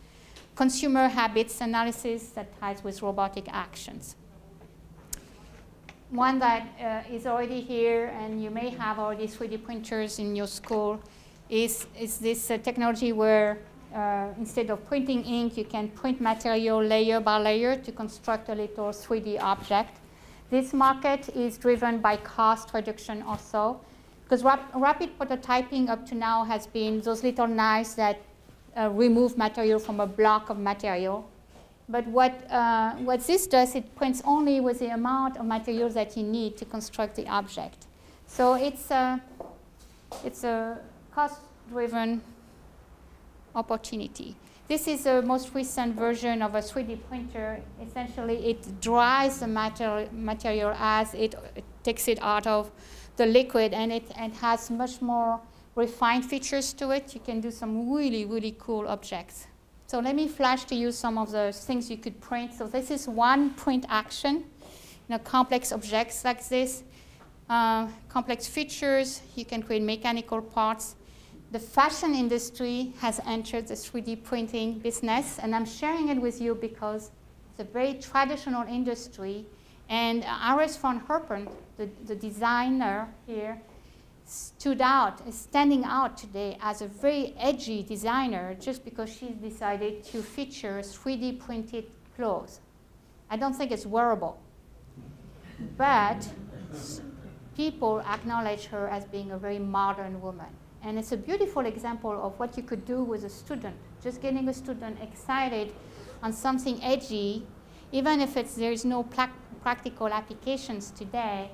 consumer habits analysis that ties with robotic actions. One that is already here, and you may have already 3D printers in your school, is this technology where instead of printing ink, you can print material layer by layer to construct a little 3D object. This market is driven by cost reduction also, because rapid prototyping up to now has been those little knives that remove material from a block of material. But what this does, it prints only with the amount of material that you need to construct the object. So it's a cost-driven opportunity. This is the most recent version of a 3D printer. Essentially, it dries the material as it takes it out of the liquid, and it has much more refined features to it. You can do some really, really cool objects. So let me flash to you some of the things you could print. So this is one print action. Complex objects like this, complex features. You can create mechanical parts. The fashion industry has entered the 3D printing business, and I'm sharing it with you because it's a very traditional industry. And Iris van Herpen, the designer here, is standing out today as a very edgy designer just because she decided to feature 3D printed clothes. I don't think it's wearable, but people acknowledge her as being a very modern woman. And it's a beautiful example of what you could do with a student, just getting a student excited on something edgy, even if there's no practical applications today,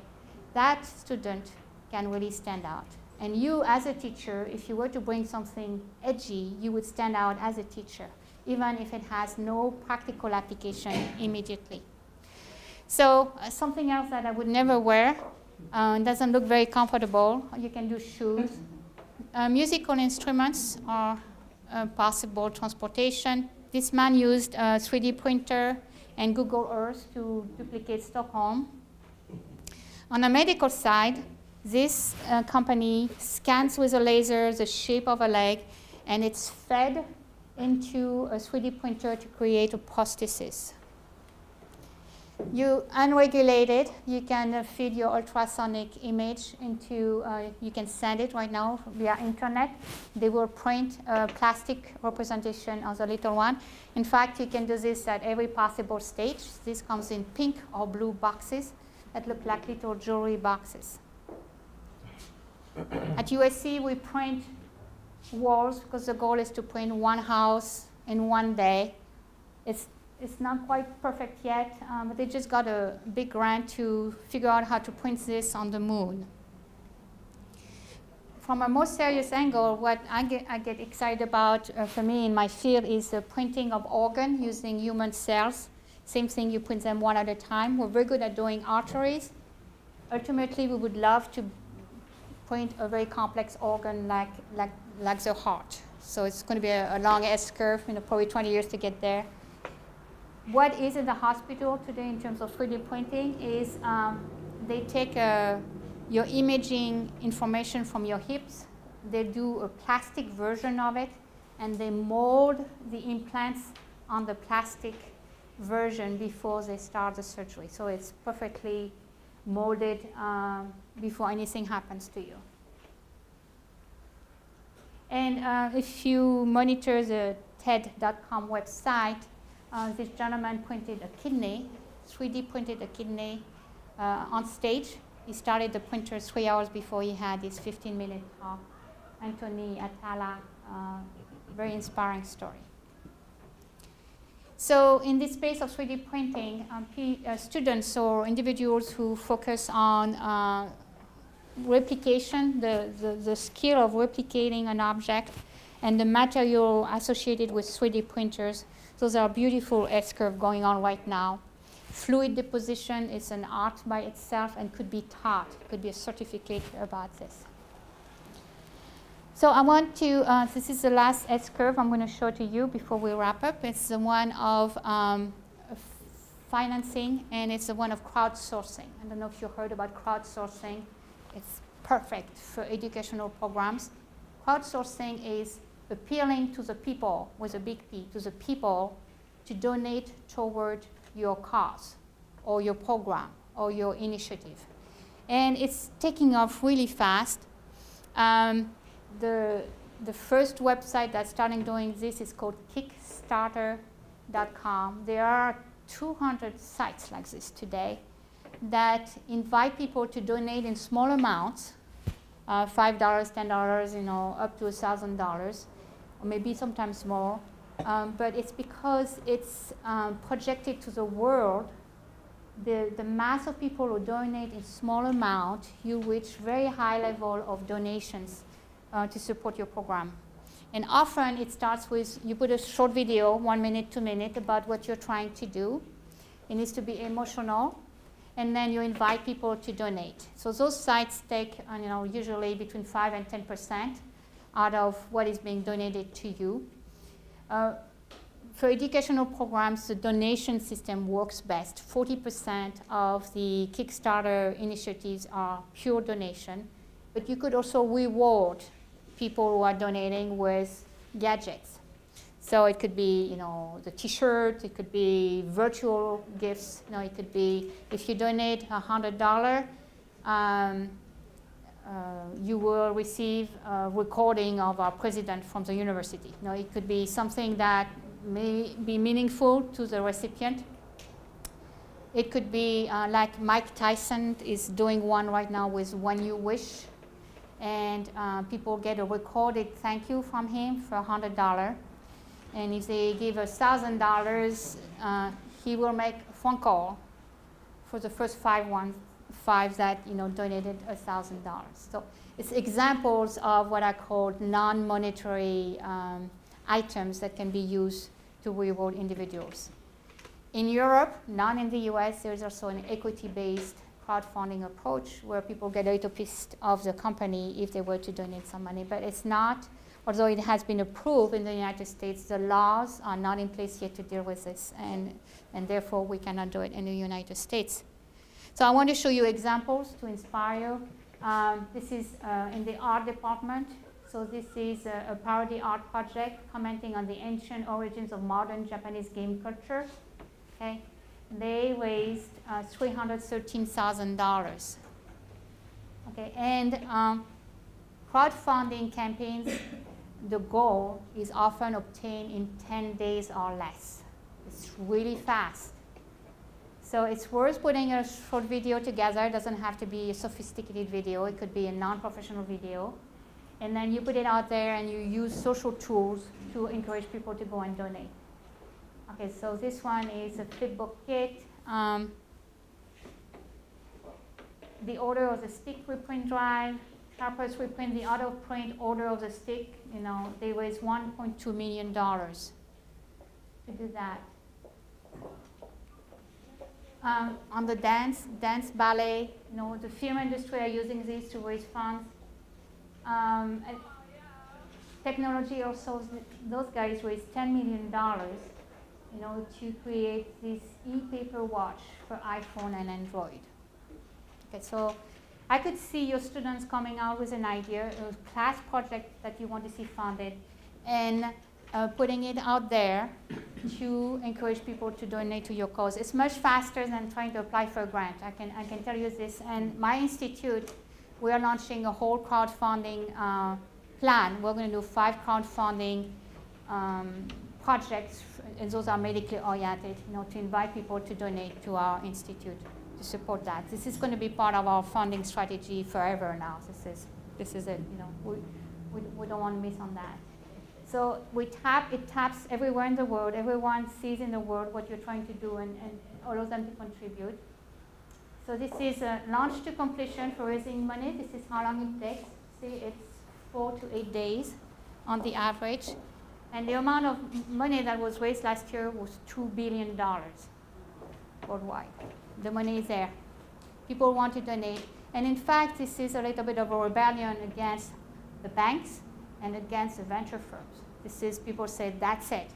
that student can really stand out. And you, as a teacher, if you were to bring something edgy, you would stand out as a teacher, even if it has no practical application immediately. So something else that I would never wear, doesn't look very comfortable. You can do shoes. Musical instruments are possible transportation. This man used a 3D printer and Google Earth to duplicate Stockholm. On the medical side, this company scans with a laser the shape of a leg, and it's fed into a 3D printer to create a prosthesis. You unregulated, you can feed your ultrasonic image into, you can send it right now via internet. They will print a plastic representation of the little one. In fact, you can do this at every possible stage. This comes in pink or blue boxes that look like little jewelry boxes. At USC, we print walls because the goal is to print one house in one day. It's not quite perfect yet, but they just got a big grant to figure out how to print this on the moon. From a more serious angle, what I get excited about for me in my field is the printing of organ using human cells. Same thing, you print them one at a time. We're very good at doing arteries. Ultimately, we would love to print a very complex organ like the heart. So it's going to be a long S-curve, probably 20 years to get there. What is in the hospital today in terms of 3D printing is they take your imaging information from your hips, they do a plastic version of it, and they mold the implants on the plastic version before they start the surgery. So it's perfectly molded before anything happens to you. And if you monitor the TED.com website, this gentleman printed a kidney, 3D printed a kidney on stage. He started the printer 3 hours before he had his 15-minute talk. Anthony Atala, very inspiring story. So in this space of 3D printing, students or individuals who focus on replication, the skill of replicating an object, and the material associated with 3D printers, those are beautiful S-curve going on right now. Fluid deposition is an art by itself and could be taught. Could be a certificate about this. So I want to, this is the last S-curve I'm going to show to you before we wrap up. It's the one of financing, and it's the one of crowdsourcing. I don't know if you heard about crowdsourcing. It's perfect for educational programs. Crowdsourcing is appealing to the people, with a big P, to the people to donate toward your cause or your program or your initiative. And it's taking off really fast. The first website that's starting doing this is called Kickstarter.com. There are 200 sites like this today that invite people to donate in small amounts, $5, $10, up to $1,000. Or maybe sometimes more, but it's because it's projected to the world. The mass of people who donate in small amount, you reach very high level of donations to support your program. And often it starts with, you put a short video, 1 minute, 2 minutes, about what you're trying to do. It needs to be emotional, and then you invite people to donate. So those sites take usually between 5 and 10% out of what is being donated to you. For educational programs, the donation system works best. 40% of the Kickstarter initiatives are pure donation, but you could also reward people who are donating with gadgets. So it could be, the T-shirt, it could be virtual gifts, it could be, if you donate $100, you will receive a recording of our president from the university. It could be something that may be meaningful to the recipient. It could be like Mike Tyson is doing one right now with When You Wish, and people get a recorded thank you from him for $100. And if they give $1,000, he will make a phone call for the first five that donated $1,000. So it's examples of what I call non-monetary items that can be used to reward individuals. In Europe, not in the US, there's also an equity-based crowdfunding approach where people get a little piece of the company if they were to donate some money. But it's not, although it has been approved in the United States, the laws are not in place yet to deal with this, and therefore we cannot do it in the United States. So I want to show you examples to inspire you. This is in the art department. So this is a parody art project commenting on the ancient origins of modern Japanese game culture. Okay? they raised $313,000. Okay, and crowdfunding campaigns, the goal is often obtained in 10 days or less. It's really fast. So it's worth putting a short video together. It doesn't have to be a sophisticated video. It could be a non-professional video. And then you put it out there and you use social tools to encourage people to go and donate. Okay, so this one is a flipbook kit. The order of the stick reprint drive, Sharper's reprint, the auto print order of the stick, you know, they raised $1.2 million to do that. On the dance, ballet, you know, the film industry are using these to raise funds. Technology also, those guys raised $10 million, you know, to create this e-paper watch for iPhone and Android. Okay, so I could see your students coming out with an idea, a class project that you want to see funded, and putting it out there to encourage people to donate to your cause. It's much faster than trying to apply for a grant. I can tell you this. And my institute, we are launching a whole crowdfunding plan. We're going to do 5 crowdfunding projects, and those are medically oriented, you know, to invite people to donate to our institute to support that. This is going to be part of our funding strategy forever now. This is it. You know, we don't want to miss on that. So it taps everywhere in the world. Everyone sees in the world what you're trying to do and allows them to contribute. So this is a launch to completion for raising money. This is how long it takes. See, it's 4 to 8 days on the average. And the amount of money that was raised last year was $2 billion worldwide. The money is there. People want to donate. And in fact, this is a little bit of a rebellion against the banks and against the venture firms. This is, people say, that's it.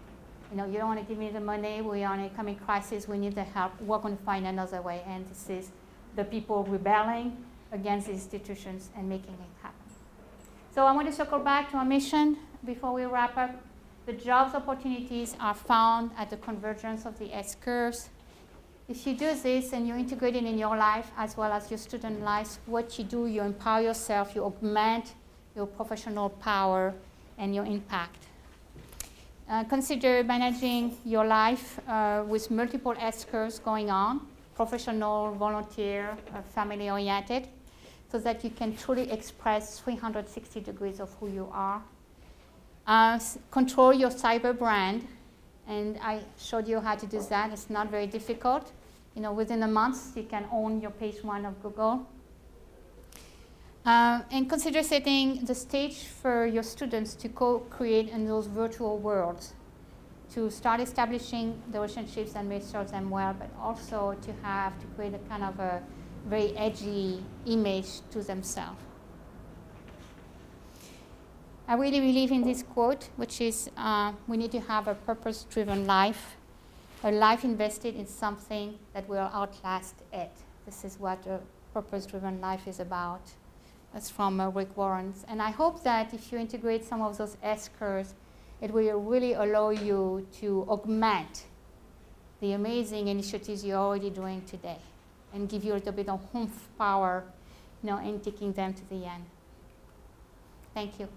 You know, you don't want to give me the money. We are in a coming crisis. We need the help. We're going to find another way. And this is the people rebelling against the institutions and making it happen. So I want to circle back to our mission before we wrap up. The jobs opportunities are found at the convergence of the S-curves. If you do this and you integrate it in your life as well as your student lives, what you do, you empower yourself, you augment your professional power and your impact. Consider managing your life with multiple S-curves going on, professional, volunteer, family-oriented, so that you can truly express 360 degrees of who you are. Control your cyber brand, and I showed you how to do that. It's not very difficult. You know, within a month, you can own your page 1 of Google. And consider setting the stage for your students to co-create in those virtual worlds, to start establishing the relationships that may serve them well, but also to create a kind of a very edgy image to themselves. I really believe in this quote, which is, we need to have a purpose-driven life, a life invested in something that will outlast it. This is what a purpose-driven life is about. That's from Rick Warren. And I hope that if you integrate some of those S-curves, it will really allow you to augment the amazing initiatives you're already doing today and give you a little bit of oomph power, you know, in taking them to the end. Thank you.